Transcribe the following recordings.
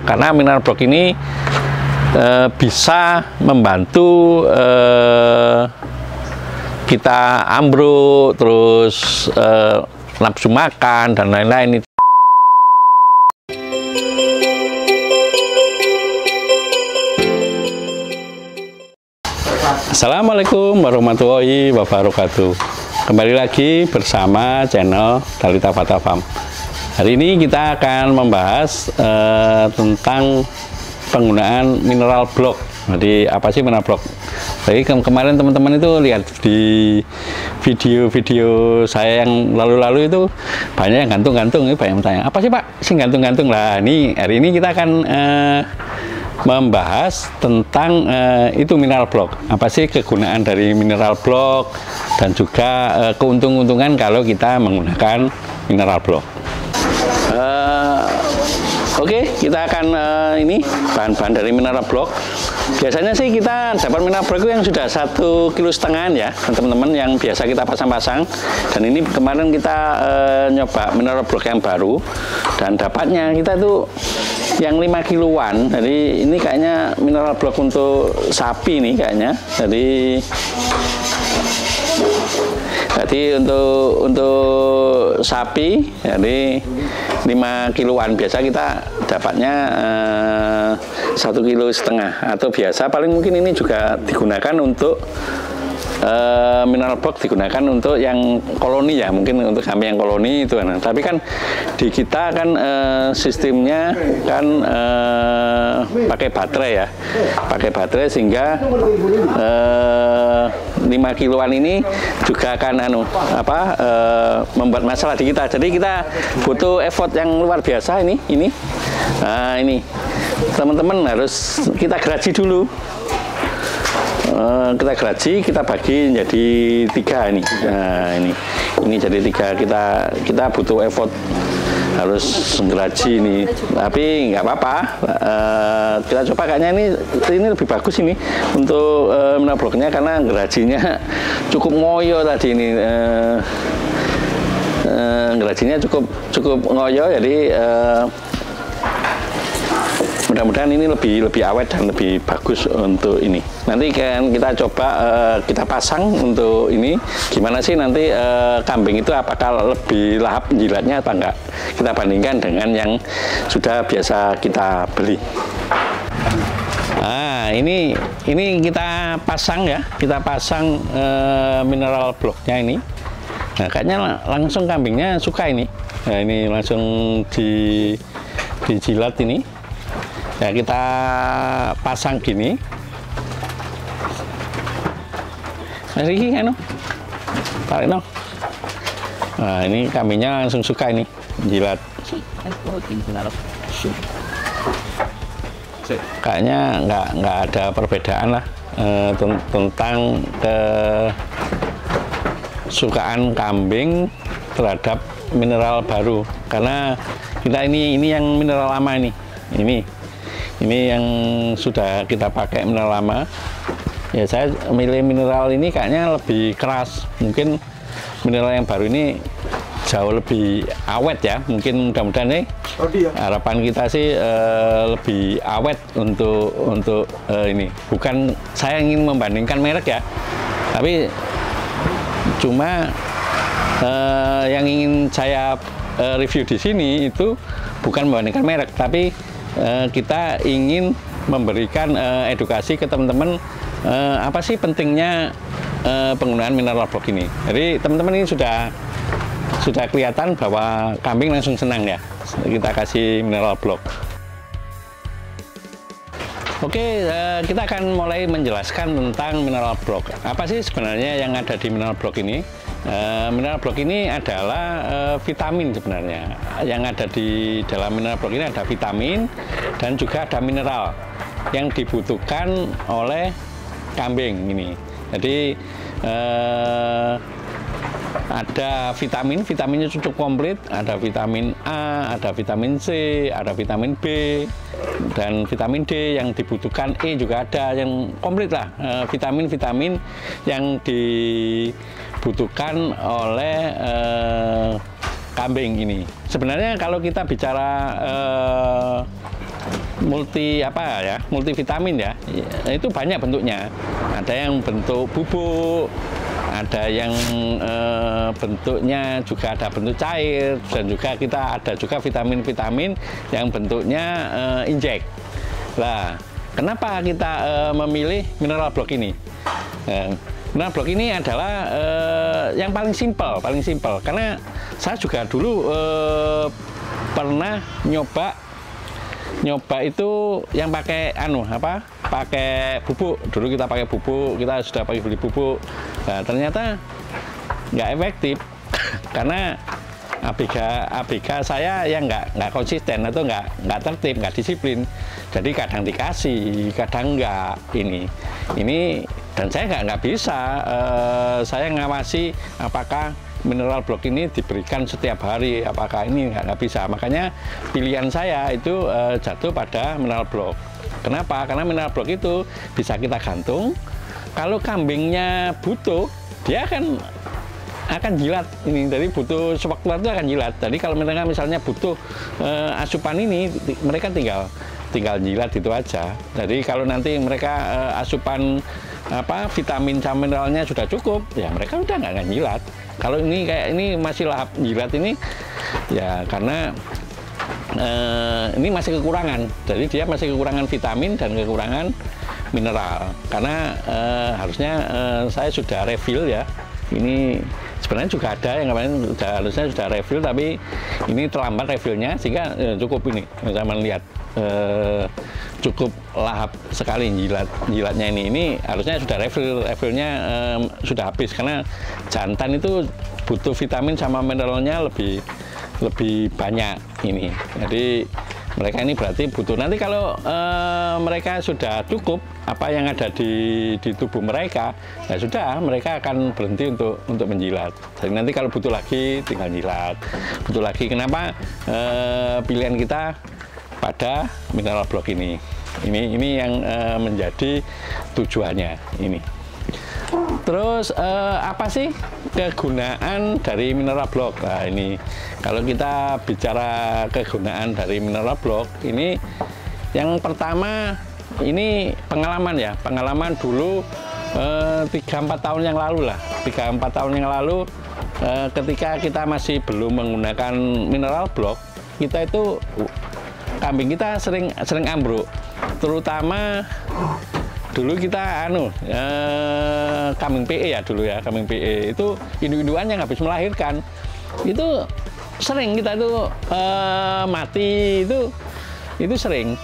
Karena mineral block ini bisa membantu kita ambruk, terus nafsu makan dan lain-lain. Assalamualaikum warahmatullahi wabarakatuh. Kembali lagi bersama channel Dalita Fata Farm. Hari ini kita akan membahas tentang penggunaan mineral block. Jadi apa sih mineral block? Jadi kemarin teman-teman itu lihat di video-video saya yang lalu-lalu itu banyak yang gantung-gantung, banyak yang tanya, apa sih Pak sih gantung-gantung lah. Ini hari ini kita akan membahas tentang itu mineral block. Apa sih kegunaan dari mineral block dan juga keuntung-untungan kalau kita menggunakan mineral block. Oke, kita akan ini bahan-bahan dari mineral block. Biasanya sih kita dapat mineral block yang sudah 1,5 kg ya, teman-teman, yang biasa kita pasang-pasang. Dan ini kemarin kita nyoba mineral block yang baru dan dapatnya kita tuh yang 5 kiloan. Jadi ini kayaknya mineral block untuk sapi nih kayaknya. Jadi untuk sapi, jadi 5 kiloan. Biasa kita dapatnya 1,5 kg, atau biasa paling mungkin ini juga digunakan untuk mineral block, digunakan untuk yang koloni ya, mungkin untuk kambing yang koloni itu. Nah, tapi kan di kita kan sistemnya kan pakai baterai ya, pakai baterai, sehingga 5 kiloan ini juga akan membuat masalah di kita. Jadi kita butuh effort yang luar biasa ini. Nah, ini teman-teman harus kita geraji dulu. Kita geraji, kita bagi menjadi 3 ini. Nah, ini jadi 3. Kita butuh effort, harus geraji ini. Tapi nggak apa-apa. Kita coba, kayaknya ini lebih bagus ini untuk mineral blocknya, karena gerajinya cukup ngoyo tadi ini. Gerajinya cukup ngoyo, jadi mudah-mudahan ini lebih awet dan lebih bagus untuk ini. Nanti kan kita coba kita pasang untuk ini. Gimana sih nanti kambing itu apakah lebih lahap jilatnya apa enggak? Kita bandingkan dengan yang sudah biasa kita beli. Nah, ini kita pasang ya. Kita pasang mineral blocknya ini. Nah, kayaknya langsung kambingnya suka ini. Nah, ini langsung dijilat ini. Ya, kita pasang gini. Mas Riki kan, tarik no. Nah, ini kambingnya langsung suka ini jilat. Kayaknya nggak ada perbedaan lah tentang kesukaan kambing terhadap mineral baru. Karena kita ini yang mineral lama ini yang sudah kita pakai mineral lama. Ya, saya milih mineral ini kayaknya lebih keras. Mungkin mineral yang baru ini jauh lebih awet ya. Mungkin mudah-mudahan nih harapan kita sih lebih awet untuk ini. Bukan saya ingin membandingkan merek ya, tapi cuma yang ingin saya review di sini itu bukan membandingkan merek, tapi kita ingin memberikan edukasi ke teman-teman apa sih pentingnya penggunaan mineral block ini. Jadi teman-teman ini sudah kelihatan bahwa kambing langsung senang ya kita kasih mineral block. Oke, kita akan mulai menjelaskan tentang mineral block. Apa sih sebenarnya yang ada di mineral block ini? Mineral block ini adalah vitamin sebenarnya. Yang ada di dalam mineral block ini ada vitamin dan juga ada mineral yang dibutuhkan oleh kambing ini. Jadi ada vitaminnya cukup komplit. Ada vitamin A, ada vitamin C, ada vitamin B, dan vitamin D. Yang dibutuhkan E juga ada, yang komplit lah. Vitamin-vitamin yang dibutuhkan oleh kambing ini. Sebenarnya kalau kita bicara multivitamin ya. Itu banyak bentuknya. Ada yang bentuk bubuk, ada yang bentuknya juga ada bentuk cair, dan juga kita ada juga vitamin-vitamin yang bentuknya injek. Nah, kenapa kita memilih mineral block ini? Mineral block ini adalah yang paling simpel karena saya juga dulu pernah nyoba itu yang pakai pakai bubuk. Dulu kita pakai bubuk, kita sudah pakai beli bubuk. Nah, ternyata nggak efektif karena ABK saya yang nggak konsisten atau nggak tertib, nggak disiplin. Jadi kadang dikasih, kadang nggak ini dan saya nggak bisa saya ngawasi apakah mineral block ini diberikan setiap hari, apakah ini nggak bisa. Makanya pilihan saya itu jatuh pada mineral block. Kenapa? Karena mineral block itu bisa kita gantung. Kalau kambingnya butuh, dia akan jilat ini. Jadi butuh sewaktu itu akan jilat. Jadi kalau mereka misalnya butuh asupan ini, mereka tinggal jilat itu aja. Jadi kalau nanti mereka asupan vitamin sama mineralnya sudah cukup, ya mereka udah nggak jilat. Kalau ini kayak ini masih lahap jilat ini, ya karena ini masih kekurangan. Jadi dia masih kekurangan vitamin dan kekurangan mineral. Karena harusnya saya sudah refill ya. Ini sebenarnya juga ada yang kemarin harusnya sudah refill, tapi ini terlambat refillnya sehingga cukup ini. Sama lihat cukup lahap sekali jilatnya ini harusnya sudah refillnya sudah habis, karena jantan itu butuh vitamin sama mineralnya lebih banyak ini. Jadi mereka ini berarti butuh. Nanti kalau mereka sudah cukup apa yang ada di tubuh mereka, ya sudah mereka akan berhenti untuk menjilat. Jadi nanti kalau butuh lagi tinggal jilat. Butuh lagi, kenapa pilihan kita pada mineral block ini. Ini yang menjadi tujuannya ini. Terus apa sih kegunaan dari mineral block? Nah, ini kalau kita bicara kegunaan dari mineral block ini, yang pertama ini pengalaman ya, pengalaman dulu 3-4 tahun yang lalu lah, 3-4 tahun yang lalu ketika kita masih belum menggunakan mineral block, kita itu kambing kita sering ambruk, terutama dulu kita kambing PE ya dulu ya, kambing PE itu induk-indukan yang habis melahirkan itu sering kita tuh mati, itu sering,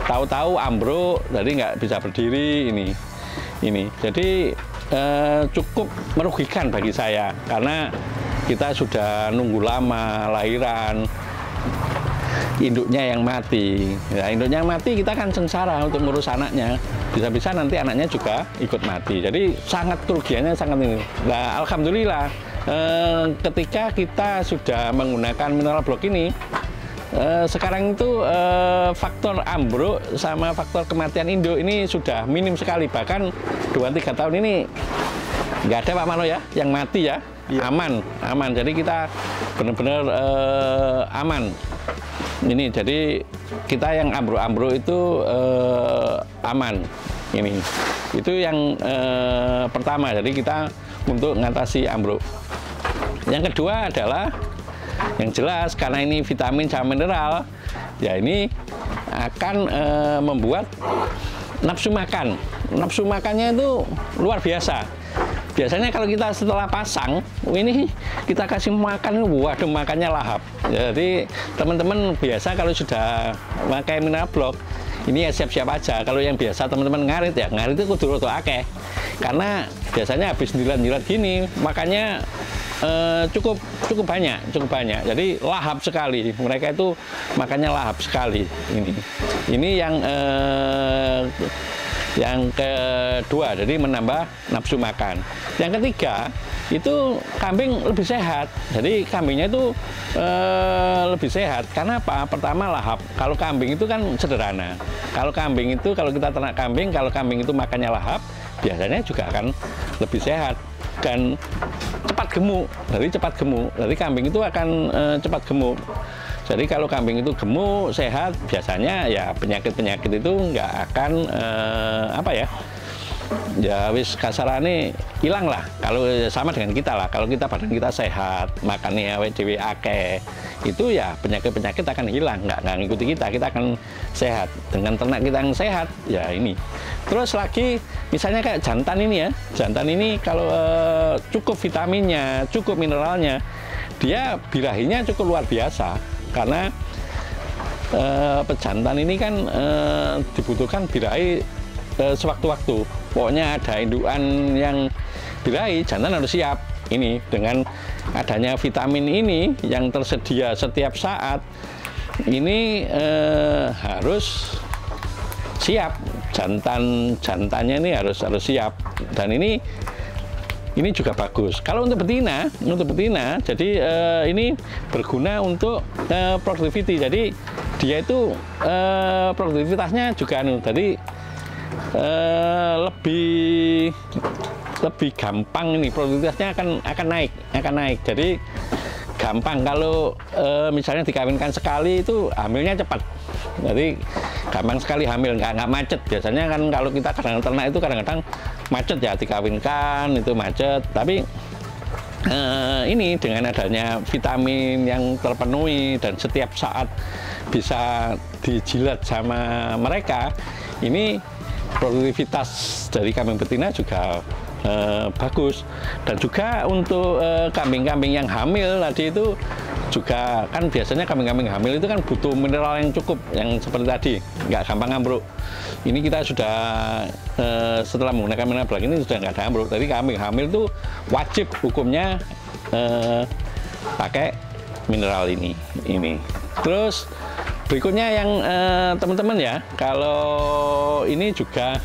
tahu-tahu ambruk, jadi nggak bisa berdiri ini jadi cukup merugikan bagi saya karena kita sudah nunggu lama lahiran, induknya yang mati. Ya, induknya yang mati, kita kan sengsara untuk ngurus anaknya. Bisa-bisa nanti anaknya juga ikut mati. Jadi sangat kerugiannya sangat ini. Nah, alhamdulillah ketika kita sudah menggunakan mineral block ini, sekarang itu faktor ambruk sama faktor kematian induk ini sudah minim sekali. Bahkan 2-3 tahun ini nggak ada Pak Mano ya yang mati ya. Iya. Aman. Jadi kita benar-benar aman. Ini jadi kita yang ambruk-ambruk itu aman. Ini itu yang pertama. Jadi kita untuk mengatasi ambruk. Yang kedua adalah yang jelas karena ini vitamin sama mineral, ya ini akan membuat nafsu makan. Nafsu makannya itu luar biasa. Biasanya kalau kita setelah pasang, ini kita kasih makan, waduh makannya lahap. Jadi teman-teman biasa kalau sudah pakai mineral block, ini ya siap-siap aja. Kalau yang biasa teman-teman ngarit ya, ngarit itu kudu roto akeh. Karena biasanya habis jilat-jilat gini, makannya cukup banyak. Jadi lahap sekali. Mereka itu makannya lahap sekali. Ini yang kedua, jadi menambah nafsu makan. Yang ketiga, itu kambing lebih sehat. Jadi kambingnya itu lebih sehat. Karena apa? Pertama lahap. Kalau kambing itu kan sederhana. Kalau kita ternak kambing, kalau kambing itu makannya lahap, biasanya juga akan lebih sehat dan cepat gemuk. Jadi kambing itu akan cepat gemuk. Jadi kalau kambing itu gemuk, sehat, biasanya ya penyakit-penyakit itu nggak akan apa ya? Ya wis kasarane hilang lah. Kalau sama dengan kita lah, kalau kita badan kita sehat, makannya awet dhewe akeh, itu ya penyakit-penyakit akan hilang, nggak ngikuti kita akan sehat. Dengan ternak kita yang sehat, ya ini. Terus lagi misalnya kayak jantan ini ya, jantan ini kalau cukup vitaminnya, cukup mineralnya, dia birahinya cukup luar biasa. Karena pejantan ini kan dibutuhkan birahi sewaktu-waktu. Pokoknya ada indukan yang birahi, jantan harus siap. Ini dengan adanya vitamin ini yang tersedia setiap saat, ini harus siap. Jantannya ini harus siap. Dan ini juga bagus. Kalau untuk betina, jadi ini berguna untuk productivity. Jadi dia itu produktivitasnya juga jadi lebih gampang, ini produktivitasnya akan naik. Jadi gampang kalau misalnya dikawinkan sekali itu hamilnya cepat. Jadi gampang sekali hamil, nggak macet. Biasanya kan kalau kita kadang ternak itu kadang-kadang macet ya, dikawinkan itu macet. Tapi ini dengan adanya vitamin yang terpenuhi dan setiap saat bisa dijilat sama mereka, ini produktivitas dari kambing betina juga bagus. Dan juga untuk kambing-kambing yang hamil tadi itu juga kan biasanya kambing-kambing hamil itu kan butuh mineral yang cukup, yang seperti tadi, nggak gampang ambruk. Ini kita sudah setelah menggunakan mineral block ini sudah nggak ada ambruk. Jadi kambing hamil itu wajib hukumnya pakai mineral ini. Terus berikutnya yang teman-teman ya, kalau ini juga,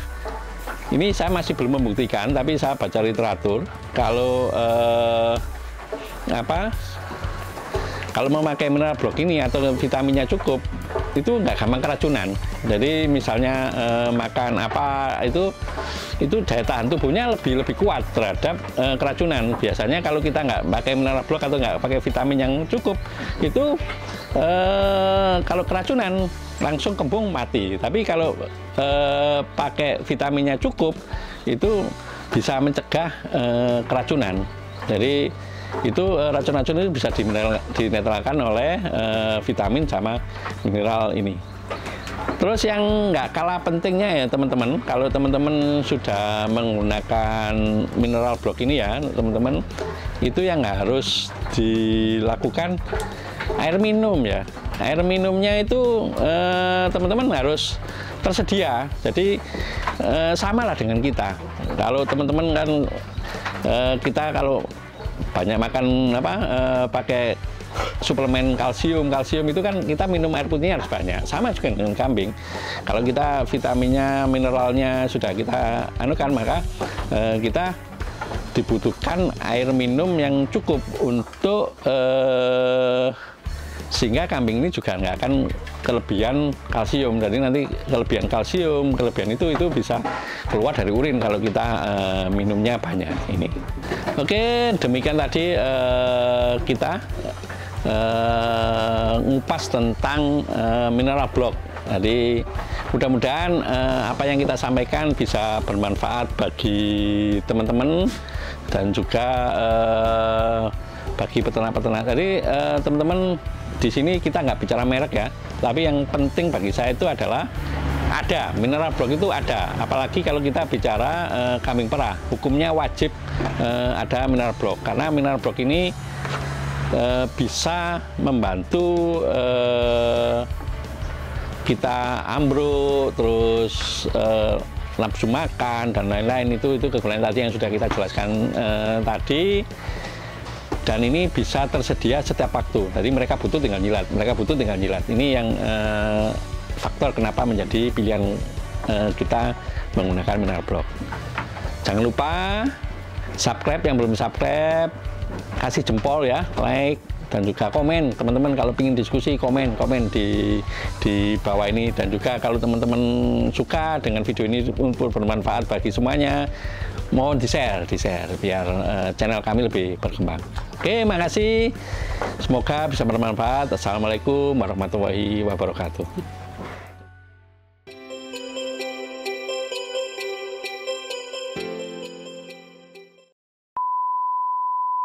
ini saya masih belum membuktikan, tapi saya baca literatur kalau kalau memakai mineral block ini atau vitaminnya cukup, itu nggak gampang keracunan. Jadi misalnya makan apa itu daya tahan tubuhnya lebih kuat terhadap keracunan. Biasanya kalau kita nggak pakai mineral block atau nggak pakai vitamin yang cukup, itu kalau keracunan langsung kembung mati. Tapi kalau pakai vitaminnya cukup, itu bisa mencegah keracunan. Jadi itu racun-racun itu bisa dinetralkan oleh vitamin sama mineral ini. Terus yang nggak kalah pentingnya ya teman-teman, kalau teman-teman sudah menggunakan mineral block ini ya teman-teman, itu yang harus dilakukan air minum ya. Air minumnya itu teman-teman harus tersedia. Jadi samalah dengan kita. Kalau teman-teman kan kita kalau banyak makan pakai suplemen kalsium itu kan kita minum air putihnya harus banyak. Sama juga dengan kambing. Kalau kita vitaminnya, mineralnya sudah kita anukan, maka kita dibutuhkan air minum yang cukup untuk sehingga kambing ini juga nggak akan kelebihan kalsium. Jadi nanti kelebihan kalsium, kelebihan itu bisa keluar dari urin kalau kita minumnya banyak ini. Oke, demikian tadi kita ngupas tentang mineral block. Jadi mudah-mudahan apa yang kita sampaikan bisa bermanfaat bagi teman-teman dan juga bagi peternak-peternak. Jadi teman-teman, di sini kita nggak bicara merek ya, tapi yang penting bagi saya itu adalah ada mineral block itu ada. Apalagi kalau kita bicara kambing perah, hukumnya wajib ada mineral block, karena mineral block ini bisa membantu kita ambruk, terus nafsu makan dan lain-lain. Itu kegunaan tadi yang sudah kita jelaskan tadi. Dan ini bisa tersedia setiap waktu. Jadi mereka butuh tinggal jilat. Ini yang faktor kenapa menjadi pilihan kita menggunakan mineral block. Jangan lupa subscribe yang belum subscribe, kasih jempol ya, like, dan juga komen. Teman-teman kalau ingin diskusi, komen di bawah ini. Dan juga kalau teman-teman suka dengan video ini untuk bermanfaat bagi semuanya, mohon di-share biar channel kami lebih berkembang. Oke, makasih. Semoga bisa bermanfaat. Assalamualaikum warahmatullahi wabarakatuh.